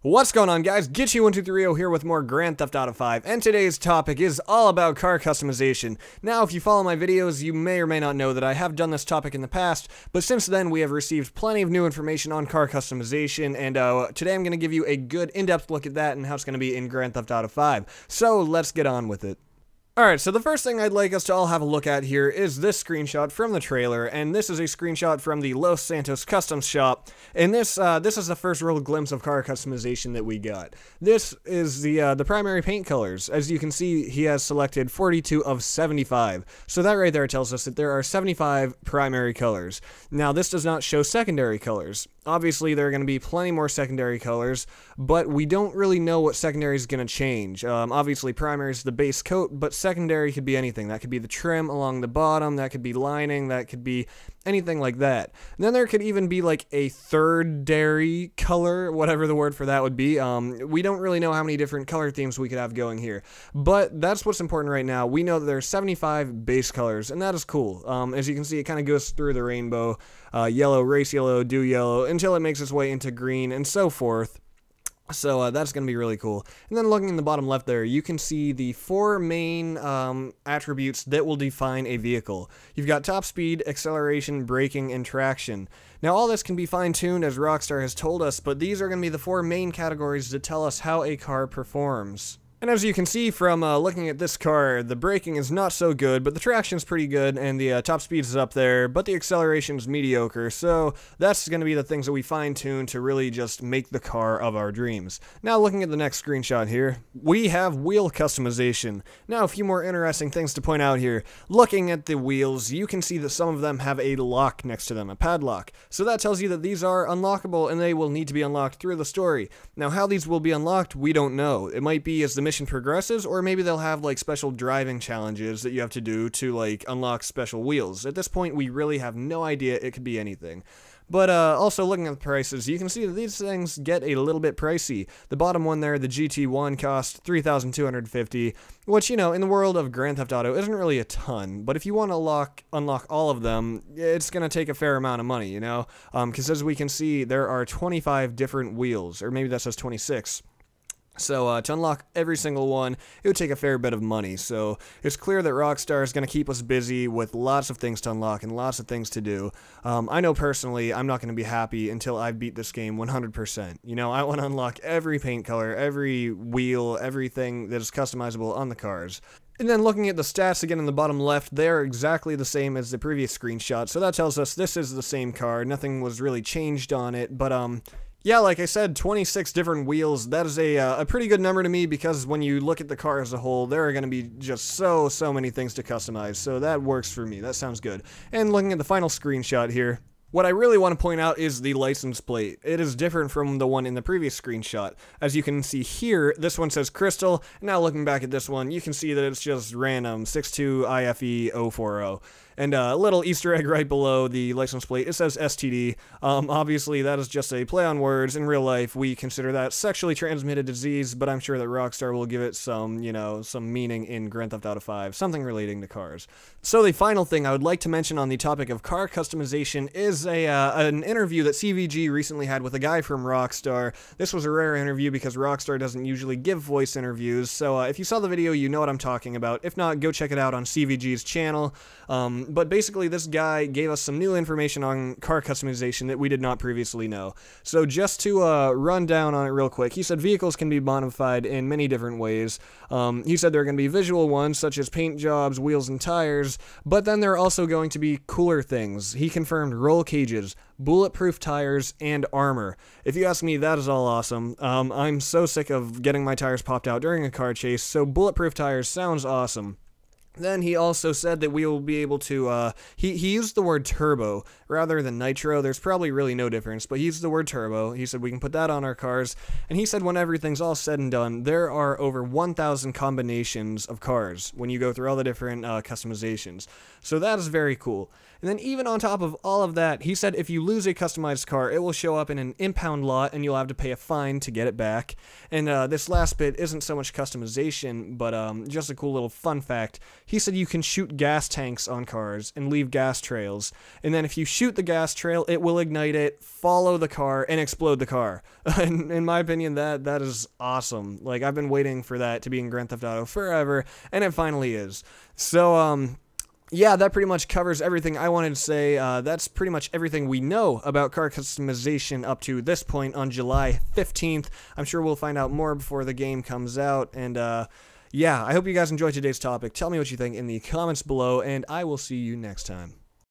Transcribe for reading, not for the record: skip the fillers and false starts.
What's going on, guys? Get123 here with more Grand Theft Auto 5, and today's topic is all about car customization. Now, if you follow my videos, you may or may not know that I have done this topic in the past, but since then we have received plenty of new information on car customization, and today I'm going to give you a good in-depth look at that and how it's going to be in Grand Theft Auto 5. So, let's get on with it. Alright, so the first thing I'd like us to all have a look at here is this screenshot from the trailer, and this is a screenshot from the Los Santos Customs shop, and this is the first real glimpse of car customization that we got. This is the primary paint colors. As you can see, he has selected 42 of 75, so that right there tells us that there are 75 primary colors. Now, this does not show secondary colors. Obviously, there are going to be plenty more secondary colors, but we don't really know what secondary is going to change. Obviously, primary is the base coat, but secondary could be anything. That could be the trim along the bottom, that could be lining, that could be anything like that. And then there could even be like a third-dairy color, whatever the word for that would be. We don't really know how many different color themes we could have going here, but that's what's important right now. We know that there's 75 base colors, and that is cool. As you can see, it kind of goes through the rainbow. Yellow, race yellow, dew yellow, until it makes its way into green, and so forth. So that's going to be really cool. And then looking in the bottom left there, you can see the four main attributes that will define a vehicle. You've got top speed, acceleration, braking, and traction. Now all this can be fine-tuned as Rockstar has told us, but these are going to be the four main categories that tell us how a car performs. And as you can see from looking at this car, the braking is not so good, but the traction is pretty good, and the top speed is up there, but the acceleration is mediocre, so that's going to be the things that we fine-tune to really just make the car of our dreams. Now looking at the next screenshot here, we have wheel customization. Now a few more interesting things to point out here. Looking at the wheels, you can see that some of them have a lock next to them, a padlock. So that tells you that these are unlockable, and they will need to be unlocked through the story. Now how these will be unlocked, we don't know. It might be as the mission progresses, or maybe they'll have like special driving challenges that you have to do to like unlock special wheels. At this point, we really have no idea. It could be anything. But also looking at the prices, you can see that these things get a little bit pricey. The bottom one there, the GT1, cost $3,250, which, you know, in the world of Grand Theft Auto isn't really a ton. But if you want to unlock all of them, it's going to take a fair amount of money, you know? Because as we can see, there are 25 different wheels, or maybe that says 26. So to unlock every single one, it would take a fair bit of money. So it's clear that Rockstar is going to keep us busy with lots of things to unlock and lots of things to do. I know personally I'm not going to be happy until I beat this game 100%. You know, I want to unlock every paint color, every wheel, everything that is customizable on the cars. And then looking at the stats again in the bottom left, they're exactly the same as the previous screenshot. So that tells us this is the same car. Nothing was really changed on it, but yeah, like I said, 26 different wheels. That is a pretty good number to me, because when you look at the car as a whole, there are going to be just so many things to customize. So that works for me. That sounds good. And looking at the final screenshot here, what I really want to point out is the license plate. It is different from the one in the previous screenshot. As you can see here, this one says Crystal. Now looking back at this one, you can see that it's just random 62IFE040. And a little Easter egg right below the license plate, it says STD. Obviously, that is just a play on words. In real life, we consider that sexually transmitted disease, but I'm sure that Rockstar will give it some, you know, some meaning in Grand Theft Auto 5, something relating to cars. So the final thing I would like to mention on the topic of car customization is an interview that CVG recently had with a guy from Rockstar. This was a rare interview because Rockstar doesn't usually give voice interviews, so if you saw the video, you know what I'm talking about. If not, go check it out on CVG's channel. But basically, this guy gave us some new information on car customization that we did not previously know. So just to run down on it real quick, he said vehicles can be modified in many different ways. He said there are going to be visual ones, such as paint jobs, wheels, and tires, but then there are also going to be cooler things. He confirmed roll cages, bulletproof tires, and armor. If you ask me, that is all awesome. I'm so sick of getting my tires popped out during a car chase, so bulletproof tires sounds awesome. Then he also said that we will be able to, he used the word turbo rather than nitro. There's probably really no difference, but he used the word turbo. He said we can put that on our cars. And he said when everything's all said and done, there are over 1,000 combinations of cars when you go through all the different customizations. So that is very cool. And then even on top of all of that, he said if you lose a customized car, it will show up in an impound lot and you'll have to pay a fine to get it back. And this last bit isn't so much customization, but just a cool little fun fact. he said you can shoot gas tanks on cars and leave gas trails. And then if you shoot the gas trail, it will ignite it, follow the car, and explode the car. In my opinion, that is awesome. Like, I've been waiting for that to be in Grand Theft Auto forever, and it finally is. So, yeah, that pretty much covers everything I wanted to say. That's pretty much everything we know about car customization up to this point on July 15th. I'm sure we'll find out more before the game comes out. And yeah, I hope you guys enjoyed today's topic. Tell me what you think in the comments below, and I will see you next time.